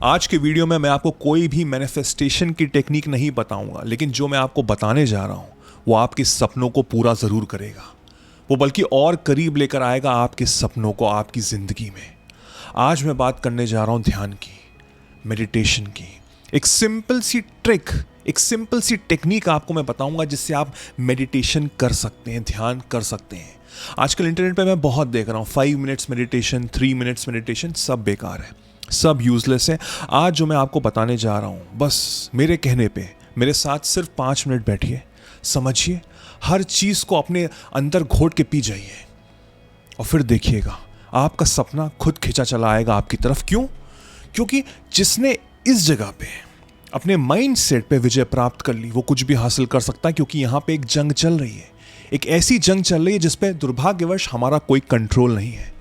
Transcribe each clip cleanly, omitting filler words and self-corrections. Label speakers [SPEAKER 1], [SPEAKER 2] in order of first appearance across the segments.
[SPEAKER 1] आज के वीडियो में मैं आपको कोई भी मैनिफेस्टेशन की टेक्निक नहीं बताऊंगा, लेकिन जो मैं आपको बताने जा रहा हूं वो आपके सपनों को पूरा ज़रूर करेगा। वो बल्कि और करीब लेकर आएगा आपके सपनों को आपकी ज़िंदगी में। आज मैं बात करने जा रहा हूं ध्यान की, मेडिटेशन की। एक सिंपल सी ट्रिक, एक सिंपल सी टेक्निक आपको मैं बताऊंगा जिससे आप मेडिटेशन कर सकते हैं, ध्यान कर सकते हैं। आजकल इंटरनेट पे मैं बहुत देख रहा हूँ 5 मिनट्स मेडिटेशन, 3 मिनट्स मेडिटेशन, सब बेकार है, सब यूजलेस है। आज जो मैं आपको बताने जा रहा हूँ, बस मेरे कहने पे मेरे साथ सिर्फ 5 मिनट बैठिए, समझिए, हर चीज़ को अपने अंदर घोट के पी जाइए और फिर देखिएगा आपका सपना खुद खिंचा चला आएगा आपकी तरफ। क्यों? क्योंकि जिसने इस जगह पे अपने माइंड सेट पे विजय प्राप्त कर ली वो कुछ भी हासिल कर सकता है, क्योंकि यहाँ पे एक जंग चल रही है, एक ऐसी जंग चल रही है जिस पे दुर्भाग्यवश हमारा कोई कंट्रोल नहीं है।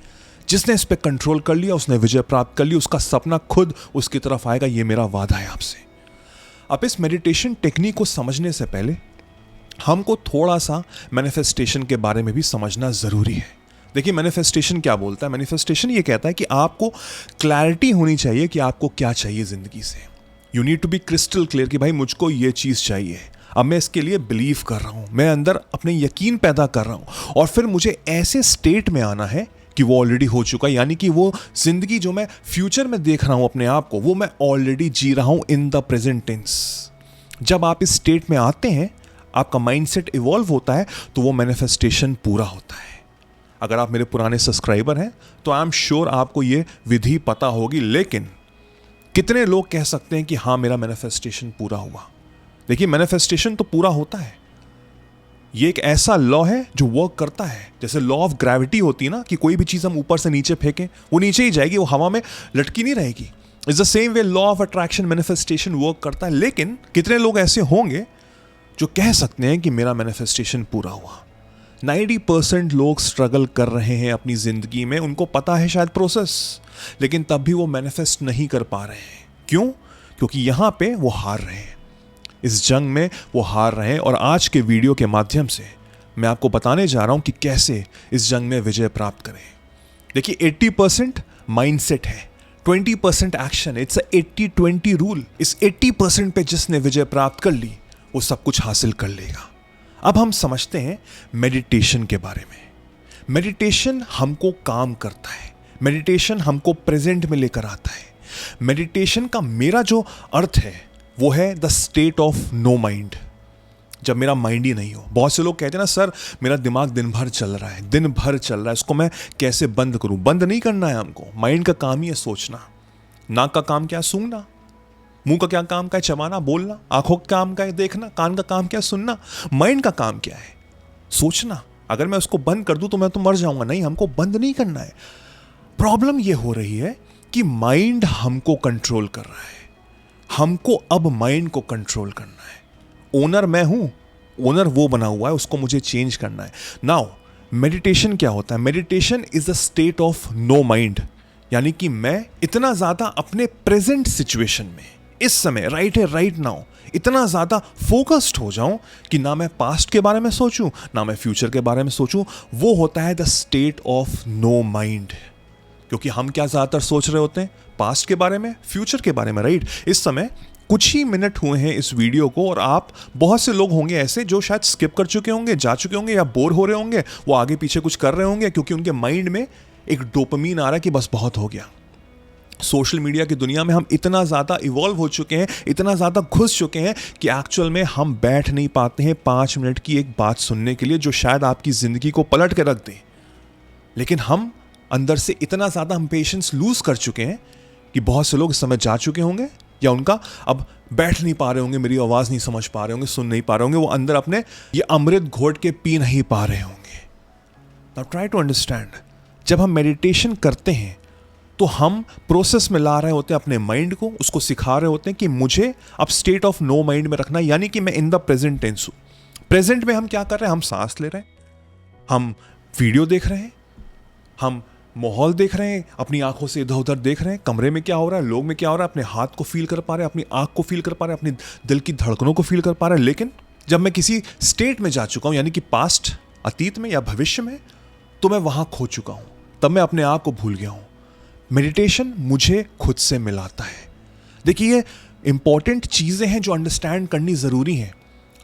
[SPEAKER 1] जिसने इस पे कंट्रोल कर लिया, उसने विजय प्राप्त कर ली, उसका सपना खुद उसकी तरफ आएगा, ये मेरा वादा है आपसे। अब इस मेडिटेशन टेक्निक को समझने से पहले हमको थोड़ा सा मैनिफेस्टेशन के बारे में भी समझना ज़रूरी है। देखिए, मैनिफेस्टेशन क्या बोलता है? मैनिफेस्टेशन ये कहता है कि आपको क्लैरिटी होनी चाहिए कि आपको क्या चाहिए ज़िंदगी से। You need to be crystal clear कि भाई मुझको ये चीज़ चाहिए, अब मैं इसके लिए बिलीव कर रहा हूँ, मैं अंदर अपने यकीन पैदा कर रहा हूँ, और फिर मुझे ऐसे स्टेट में आना है कि वो ऑलरेडी हो चुका है, यानी कि वो जिंदगी जो मैं फ्यूचर में देख रहा हूं अपने आप को, वो मैं ऑलरेडी जी रहा हूं इन द प्रेजेंट टेंस। जब आप इस स्टेट में आते हैं, आपका माइंडसेट इवॉल्व होता है, तो वो मैनिफेस्टेशन पूरा होता है। अगर आप मेरे पुराने सब्सक्राइबर हैं तो आई एम श्योर आपको ये विधि पता होगी, लेकिन कितने लोग कह सकते हैं कि हाँ मेरा मैनिफेस्टेशन पूरा हुआ? देखिए, मैनिफेस्टेशन तो पूरा होता है, ये एक ऐसा लॉ है जो वर्क करता है। जैसे लॉ ऑफ ग्रेविटी होती है ना, कि कोई भी चीज़ हम ऊपर से नीचे फेंकें वो नीचे ही जाएगी, वो हवा में लटकी नहीं रहेगी। It's the same way law of attraction, manifestation work करता है। लेकिन कितने लोग ऐसे होंगे जो कह सकते हैं कि मेरा मैनिफेस्टेशन पूरा हुआ? 90% लोग स्ट्रगल कर रहे हैं अपनी ज़िंदगी में, उनको पता है शायद प्रोसेस, लेकिन तब भी वो मैनिफेस्ट नहीं कर पा रहे हैं। क्यों? क्योंकि यहाँ पे वो हार रहे हैं, इस जंग में वो हार रहे हैं। और आज के वीडियो के माध्यम से मैं आपको बताने जा रहा हूं कि कैसे इस जंग में विजय प्राप्त करें। देखिए, 80% माइंडसेट है, 20% एक्शन। It's 80-20 rule. इस 80% पे जिसने विजय प्राप्त कर ली वो सब कुछ हासिल कर लेगा। अब हम समझते हैं मेडिटेशन के बारे में। मेडिटेशन हमको काम करता है, मेडिटेशन हमको प्रेजेंट में लेकर आता है। मेडिटेशन का मेरा जो अर्थ है वो है the state of no mind, जब मेरा माइंड ही नहीं हो। बहुत से लोग कहते हैं ना, सर मेरा दिमाग दिन भर चल रहा है, दिन भर चल रहा है, इसको मैं कैसे बंद करूं? बंद नहीं करना है हमको। माइंड का काम ही है सोचना। नाक का काम क्या है? सूंघना। मुंह का क्या काम का है? चबाना, बोलना। आंखों का काम क्या है? देखना। कान का काम क्या है? सुनना। माइंड का काम क्या है? सोचना। अगर मैं उसको बंद कर दूं तो मैं तो मर जाऊंगा। नहीं, हमको बंद नहीं करना है। प्रॉब्लम यह हो रही है कि माइंड हमको कंट्रोल कर रहा है। हमको अब माइंड को कंट्रोल करना है। ओनर मैं हूं, ओनर वो बना हुआ है, उसको मुझे चेंज करना है। नाउ मेडिटेशन क्या होता है? Meditation is the state of no mind, यानी कि मैं इतना ज्यादा अपने प्रेजेंट सिचुएशन में, इस समय राइट है, राइट नाउ, इतना ज्यादा फोकस्ड हो जाऊं कि ना मैं पास्ट के बारे में सोचूं ना मैं फ्यूचर के बारे में सोचूं। वो होता है the state of no mind. क्योंकि हम क्या ज्यादातर सोच रहे होते हैं? पास्ट के बारे में, फ्यूचर के बारे में, राइट? इस समय कुछ ही मिनट हुए हैं इस वीडियो को, और आप, बहुत से लोग होंगे ऐसे जो शायद स्किप कर चुके होंगे, जा चुके होंगे, या बोर हो रहे होंगे, वो आगे पीछे कुछ कर रहे होंगे, क्योंकि उनके माइंड में एक डोपामीन आ रहा है कि बस बहुत हो गया। सोशल मीडिया की दुनिया में हम इतना ज़्यादा इवॉल्व हो चुके हैं, इतना ज़्यादा घुस चुके हैं कि एक्चुअल में हम बैठ नहीं पाते हैं 5 मिनट की एक बात सुनने के लिए जो शायद आपकी ज़िंदगी को पलट के रख दे। लेकिन हम अंदर से इतना ज़्यादा हम पेशेंस लूज कर चुके हैं कि बहुत से लोग इस समय जा चुके होंगे, या उनका अब बैठ नहीं पा रहे होंगे, मेरी आवाज़ नहीं समझ पा रहे होंगे, सुन नहीं पा रहे होंगे, वो अंदर अपने ये अमृत घोट के पी नहीं पा रहे होंगे। नाउ ट्राई टू अंडरस्टैंड, जब हम मेडिटेशन करते हैं तो हम प्रोसेस में ला रहे होते हैं अपने माइंड को, उसको सिखा रहे होते हैं कि मुझे अब स्टेट ऑफ नो माइंड में रखना है, यानी कि मैं इन द प्रेजेंट टेंस हूँ। प्रेजेंट में हम क्या कर रहे हैं? हम सांस ले रहे हैं, हम वीडियो देख रहे हैं, हम माहौल देख रहे हैं, अपनी आंखों से इधर उधर देख रहे हैं, कमरे में क्या हो रहा है, लोग में क्या हो रहा है, अपने हाथ को फील कर पा रहे हैं, अपनी आंख को फील कर पा रहे हैं, अपनी दिल की धड़कनों को फील कर पा रहे हैं। लेकिन जब मैं किसी स्टेट में जा चुका हूं, यानी कि पास्ट, अतीत में या भविष्य में, तो मैं वहां खो चुका हूं, तब मैं अपने आप को भूल गया हूं। मेडिटेशन मुझे खुद से मिलाता है। देखिए ये इंपॉर्टेंट चीज़ें हैं जो अंडरस्टैंड करनी ज़रूरी हैं।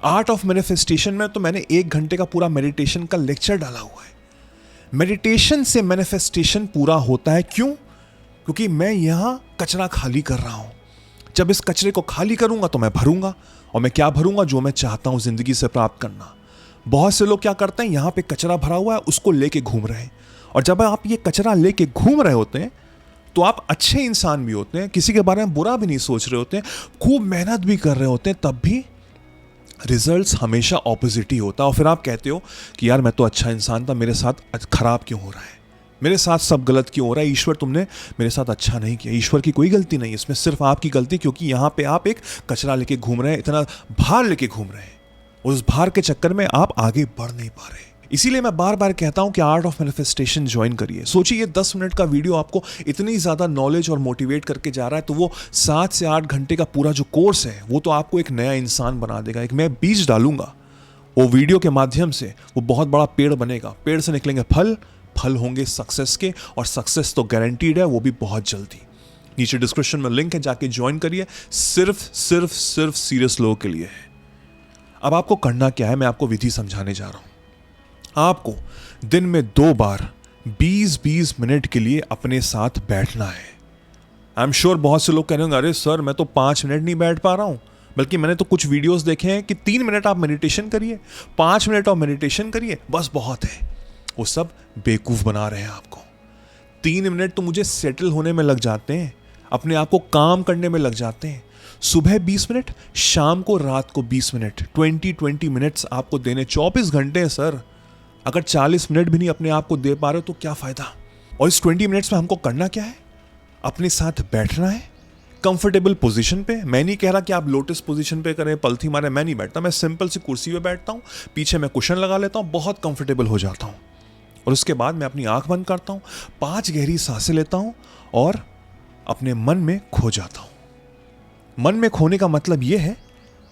[SPEAKER 1] आर्ट ऑफ मैनिफेस्टेशन में तो मैंने 1 घंटे का पूरा मेडिटेशन का लेक्चर डाला हुआ है। मेडिटेशन से मैनिफेस्टेशन पूरा होता है। क्यों? क्योंकि मैं यहाँ कचरा खाली कर रहा हूँ। जब इस कचरे को खाली करूँगा तो मैं भरूँगा, और मैं क्या भरूँगा? जो मैं चाहता हूँ ज़िंदगी से प्राप्त करना। बहुत से लोग क्या करते हैं, यहाँ पे कचरा भरा हुआ है, उसको लेके घूम रहे हैं। और जब आप ये कचरा लेके घूम रहे होते हैं तो आप अच्छे इंसान भी होते हैं, किसी के बारे में बुरा भी नहीं सोच रहे होते हैं, खूब मेहनत भी कर रहे होते हैं, तब भी रिजल्ट्स हमेशा ऑपोजिट ही होता है। और फिर आप कहते हो कि यार मैं तो अच्छा इंसान था, मेरे साथ खराब क्यों हो रहा है, मेरे साथ सब गलत क्यों हो रहा है, ईश्वर तुमने मेरे साथ अच्छा नहीं किया। ईश्वर की कोई गलती नहीं, इसमें सिर्फ आपकी गलती, क्योंकि यहाँ पे आप एक कचरा लेके घूम रहे हैं, इतना भार लेके घूम रहे हैं, उस भार के चक्कर में आप आगे बढ़ नहीं पा रहे। इसीलिए मैं बार बार कहता हूं कि आर्ट ऑफ मैनिफेस्टेशन ज्वाइन करिए। सोचिए ये 10 मिनट का वीडियो आपको इतनी ज़्यादा नॉलेज और मोटिवेट करके जा रहा है, तो वो 7 से 8 घंटे का पूरा जो कोर्स है वो तो आपको एक नया इंसान बना देगा। एक मैं बीज डालूंगा, वो वीडियो के माध्यम से वो बहुत बड़ा पेड़ बनेगा, पेड़ से निकलेंगे फल, फल होंगे सक्सेस के, और सक्सेस तो गारंटीड है, वो भी बहुत जल्दी। नीचे डिस्क्रिप्शन में लिंक है, जाके ज्वाइन करिए। सिर्फ सीरियस लोगों के लिए है। अब आपको करना क्या है, मैं आपको विधि समझाने जा रहा हूं। आपको दिन में 2 बार 20-20 मिनट के लिए अपने साथ बैठना है। आई एम श्योर बहुत से लोग कह रहे होंगे, अरे सर मैं तो 5 मिनट नहीं बैठ पा रहा हूं। बल्कि मैंने तो कुछ वीडियोस देखे हैं कि 3 मिनट आप मेडिटेशन करिए, 5 मिनट और मेडिटेशन करिए, बस बहुत है। वो सब बेवकूफ़ बना रहे हैं आपको। 3 मिनट तो मुझे सेटल होने में लग जाते हैं, अपने आप को काम करने में लग जाते हैं। सुबह 20 मिनट, शाम को, रात को 20 मिनट, 20 मिनट्स आपको देने। 24 घंटे हैं सर। अगर 40 मिनट भी नहीं अपने आप को दे पा रहे हो तो क्या फ़ायदा। और इस 20 मिनट्स में हमको करना क्या है? अपने साथ बैठना है कंफर्टेबल पोजीशन पे। मैं नहीं कह रहा कि आप लोटस पोजीशन पे करें, पलथी मारे, मैं नहीं बैठता। मैं सिंपल सी कुर्सी पे बैठता हूँ, पीछे मैं कुशन लगा लेता हूँ, बहुत कंफर्टेबल हो जाता हूँ। और उसके बाद मैं अपनी आंख बंद करता हूँ, 5 गहरी सांसें लेता हूँ और अपने मन में खो जाता हूँ। मन में खोने का मतलब यह है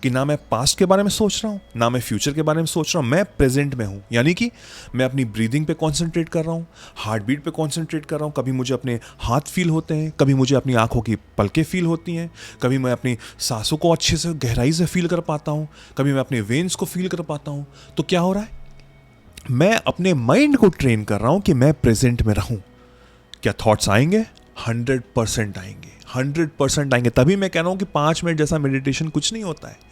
[SPEAKER 1] कि ना मैं पास्ट के बारे में सोच रहा हूँ, ना मैं फ्यूचर के बारे में सोच रहा हूँ, मैं प्रेजेंट में हूँ। यानी कि मैं अपनी ब्रीदिंग पे कंसंट्रेट कर रहा हूँ, हार्ट बीट पे कंसंट्रेट कर रहा हूँ। कभी मुझे अपने हाथ फील होते हैं, कभी मुझे अपनी आंखों की पलकें फील होती हैं, कभी मैं अपनी सांसों को अच्छे से गहराई से फील कर पाता हूँ, कभी मैं अपने वेन्स को फील कर पाता हूँ। तो क्या हो रहा है? मैं अपने माइंड को ट्रेन कर रहा हूँ कि मैं प्रेजेंट में रहूँ। क्या थॉट्स आएंगे? 100% आएंगे, 100% आएंगे। तभी मैं कह रहा हूँ कि 5 मिनट जैसा मेडिटेशन कुछ नहीं होता है।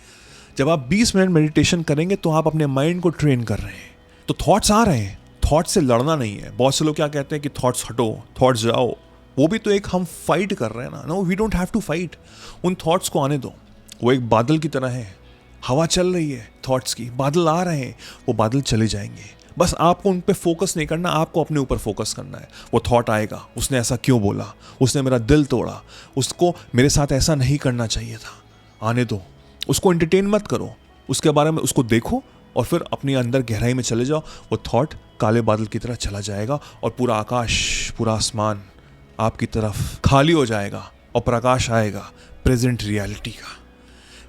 [SPEAKER 1] जब आप 20 मिनट मेडिटेशन करेंगे तो आप अपने माइंड को ट्रेन कर रहे हैं। तो थॉट्स आ रहे हैं, थॉट्स से लड़ना नहीं है। बहुत से लोग क्या कहते हैं कि थॉट्स हटो, थॉट्स जाओ। वो भी तो एक हम फाइट कर रहे हैं ना। No, we don't have to fight. उन थॉट्स को आने दो। वो एक बादल की तरह है, हवा चल रही है थॉट्स की, बादल आ रहे हैं, वो बादल चले जाएंगे। बस आपको उन पे फोकस नहीं करना, आपको अपने ऊपर फोकस करना है। वो थॉट आएगा, उसने ऐसा क्यों बोला, उसने मेरा दिल तोड़ा, उसको मेरे साथ ऐसा नहीं करना चाहिए था। आने दो, उसको एंटरटेन मत करो, उसके बारे में उसको देखो और फिर अपने अंदर गहराई में चले जाओ। वो थॉट काले बादल की तरह चला जाएगा और पूरा आकाश, पूरा आसमान आपकी तरफ खाली हो जाएगा और प्रकाश आएगा प्रेजेंट रियलिटी का।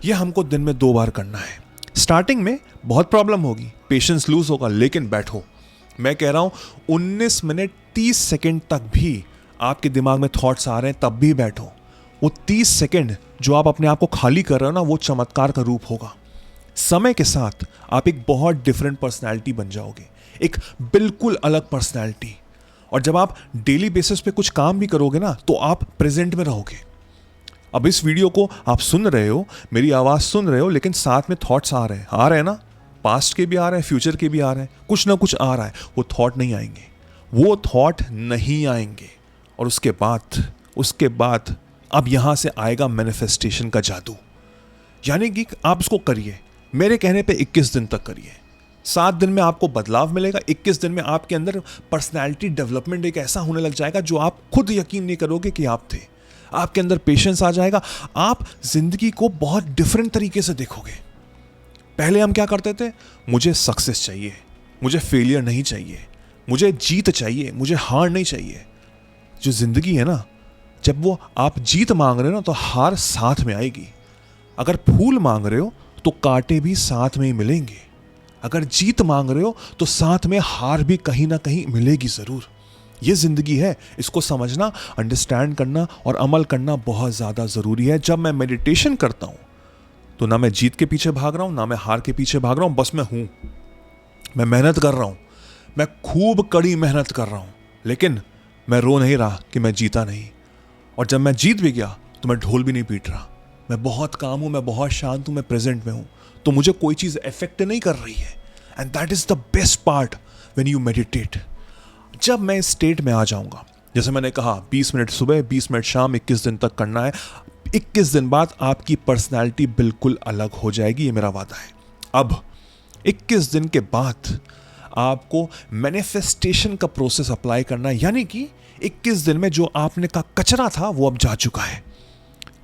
[SPEAKER 1] यह हमको दिन में 2 बार करना है। स्टार्टिंग में बहुत प्रॉब्लम होगी, पेशेंस लूज होगा, लेकिन बैठो। मैं कह रहा हूं 19 मिनट 30 सेकंड तक भी आपके दिमाग में थॉट्स आ रहे हैं, तब भी बैठो। वो 30 सेकंड जो आप अपने आप को खाली कर रहे हो ना, वो चमत्कार का रूप होगा। समय के साथ आप एक बहुत डिफरेंट पर्सनैलिटी बन जाओगे, एक बिल्कुल अलग पर्सनैलिटी। और जब आप डेली बेसिस पे कुछ काम भी करोगे ना, तो आप प्रेजेंट में रहोगे। अब इस वीडियो को आप सुन रहे हो, मेरी आवाज़ सुन रहे हो, लेकिन साथ में थॉट्स आ रहे हैं ना, पास्ट के भी आ रहे हैं, फ्यूचर के भी आ रहे हैं, कुछ ना कुछ आ रहा है। वो थॉट नहीं आएंगे, वो थॉट नहीं आएंगे। और उसके बाद अब यहां से आएगा मैनिफेस्टेशन का जादू। यानी कि आप उसको करिए, मेरे कहने पे 21 दिन तक करिए। 7 दिन में आपको बदलाव मिलेगा। 21 दिन में आपके अंदर पर्सनैलिटी डेवलपमेंट एक ऐसा होने लग जाएगा जो आप खुद यकीन नहीं करोगे कि आप थे। आपके अंदर पेशेंस आ जाएगा, आप जिंदगी को बहुत डिफरेंट तरीके से देखोगे। पहले हम क्या करते थे, मुझे सक्सेस चाहिए, मुझे फेलियर नहीं चाहिए, मुझे जीत चाहिए, मुझे हार नहीं चाहिए। जो जिंदगी है ना, जब वो आप जीत मांग रहे हो ना, तो हार साथ में आएगी। अगर फूल मांग रहे हो तो कांटे भी साथ में ही मिलेंगे। अगर जीत मांग रहे हो तो साथ में हार भी कहीं ना कहीं मिलेगी जरूर। ये ज़िंदगी है, इसको समझना, अंडरस्टैंड करना और अमल करना बहुत ज़्यादा ज़रूरी है। जब मैं मेडिटेशन करता हूँ तो ना मैं जीत के पीछे भाग रहा हूँ, ना मैं हार के पीछे भाग रहा हूँ, बस मैं हूँ। मैं मेहनत कर रहा हूँ, मैं खूब कड़ी मेहनत कर रहा हूँ, लेकिन मैं रो नहीं रहा कि मैं जीता नहीं। और जब मैं जीत भी गया तो मैं ढोल भी नहीं पीट रहा। मैं बहुत काम हूँ, मैं बहुत शांत हूँ, मैं प्रेजेंट में हूँ, तो मुझे कोई चीज़ अफेक्ट नहीं कर रही है। And that is the best part when you meditate. जब मैं इस स्टेट में आ जाऊँगा, जैसे मैंने कहा 20 मिनट सुबह, 20 मिनट शाम, 21 दिन तक करना है। 21 दिन बाद आपकी पर्सनैलिटी बिल्कुल अलग हो जाएगी, ये मेरा वादा है। अब 21 दिन के बाद आपको मैनिफेस्टेशन का प्रोसेस अप्लाई करना है, यानी कि 21 दिन में जो आपने का कचरा था वो अब जा चुका है।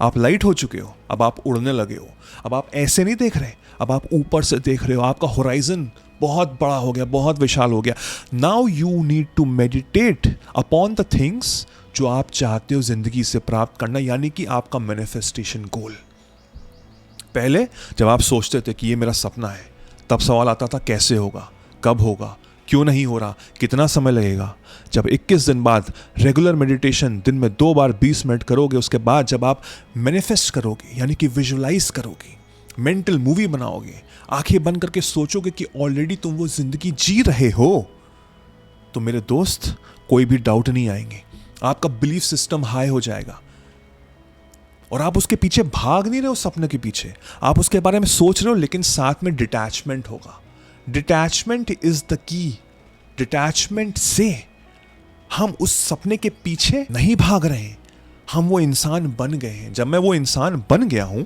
[SPEAKER 1] आप लाइट हो चुके हो, अब आप उड़ने लगे हो। अब आप ऐसे नहीं देख रहे, अब आप ऊपर से देख रहे हो। आपका होराइजन बहुत बड़ा हो गया, बहुत विशाल हो गया। Now you need to meditate upon the things जो आप चाहते हो जिंदगी से प्राप्त करना, यानी कि आपका मैनिफेस्टेशन गोल। पहले जब आप सोचते थे कि ये मेरा सपना है, तब सवाल आता था कैसे होगा, कब होगा, क्यों नहीं हो रहा, कितना समय लगेगा। जब 21 दिन बाद रेगुलर मेडिटेशन दिन में 2 बार 20 मिनट करोगे, उसके बाद जब आप मैनिफेस्ट करोगे, यानी कि विजुलाइज करोगे, मेंटल मूवी बनाओगे, आंखें बंद करके सोचोगे कि ऑलरेडी तुम वो जिंदगी जी रहे हो, तो मेरे दोस्त कोई भी डाउट नहीं आएंगे। आपका बिलीफ सिस्टम हाई हो जाएगा और आप उसके पीछे भाग नहीं रहे हो, सपने के पीछे आप उसके बारे में सोच रहे हो, लेकिन साथ में डिटैचमेंट होगा। Detachment is the key. Detachment से हम उस सपने के पीछे नहीं भाग रहे हैं, हम वो इंसान बन गए हैं। जब मैं वो इंसान बन गया हूं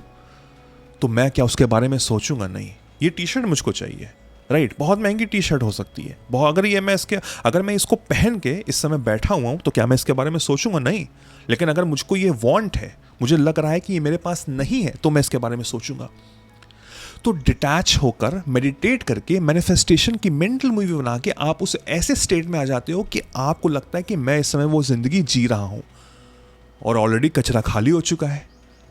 [SPEAKER 1] तो मैं क्या उसके बारे में सोचूंगा? नहीं, ये टी शर्ट मुझको चाहिए, राइट? बहुत महंगी टी शर्ट हो सकती है, बहुत, अगर मैं इसको पहन के इस समय बैठा हुआ हूं तो क्या मैं इसके बारे में सोचूंगा? नहीं। लेकिन अगर मुझको ये वांट है, मुझे लग रहा है कि ये मेरे पास नहीं है, तो मैं इसके बारे में सोचूंगा। तो डिटैच होकर मेडिटेट करके मैनिफेस्टेशन की मेंटल मूवी बना के आप उस ऐसे स्टेट में आ जाते हो कि आपको लगता है कि मैं इस समय वो जिंदगी जी रहा हूं और ऑलरेडी कचरा खाली हो चुका है।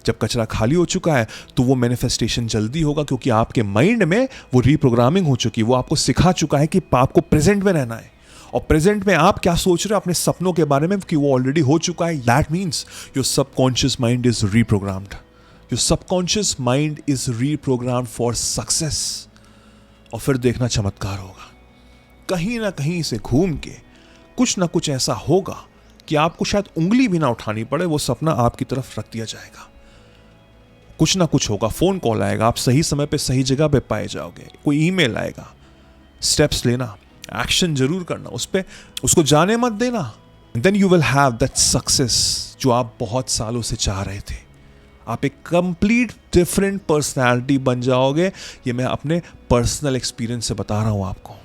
[SPEAKER 1] जब कचरा खाली हो चुका है तो वो मैनिफेस्टेशन जल्दी होगा, क्योंकि आपके माइंड में वो रीप्रोग्रामिंग हो चुकी है। वो आपको सिखा चुका है कि आपको प्रेजेंट में रहना है, और प्रेजेंट में आप क्या सोच रहे हो अपने सपनों के बारे में, कि वो ऑलरेडी हो चुका है। That means your subconscious mind is reprogrammed. Your subconscious mind is reprogrammed for success. और फिर देखना चमत्कार होगा। कहीं ना कहीं से घूम के कुछ ना कुछ ऐसा होगा कि आपको शायद उंगली भी ना उठानी पड़े, वो सपना आपकी तरफ रख दिया जाएगा। कुछ ना कुछ होगा, फोन कॉल आएगा, आप सही समय पे सही जगह पे पाए जाओगे, कोई ईमेल आएगा। स्टेप्स लेना, एक्शन जरूर करना, उस पे उसको जाने मत देना। Then you will have that success जो आप बहुत सालों से चाह रहे थे। आप एक कंप्लीट डिफरेंट पर्सनैलिटी बन जाओगे। ये मैं अपने पर्सनल एक्सपीरियंस से बता रहा हूं आपको।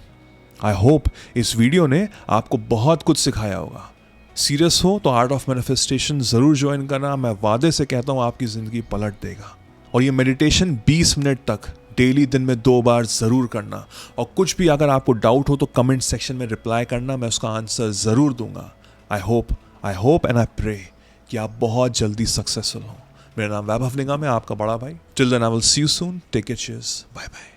[SPEAKER 1] आई होप इस वीडियो ने आपको बहुत कुछ सिखाया होगा। सीरियस हो तो आर्ट ऑफ मैनिफेस्टेशन जरूर ज्वाइन करना। मैं वादे से कहता हूं आपकी जिंदगी पलट देगा। और ये मेडिटेशन 20 मिनट तक डेली दिन में 2 बार जरूर करना। और कुछ भी अगर आपको डाउट हो तो कमेंट सेक्शन में रिप्लाई करना, मैं उसका आंसर जरूर दूंगा। I hope and I pray कि आप बहुत जल्दी सक्सेसफुल हो। मेरा नाम वैभव निगम है, आपका बड़ा भाई। Till then I will see you soon. Take care, cheers, bye bye.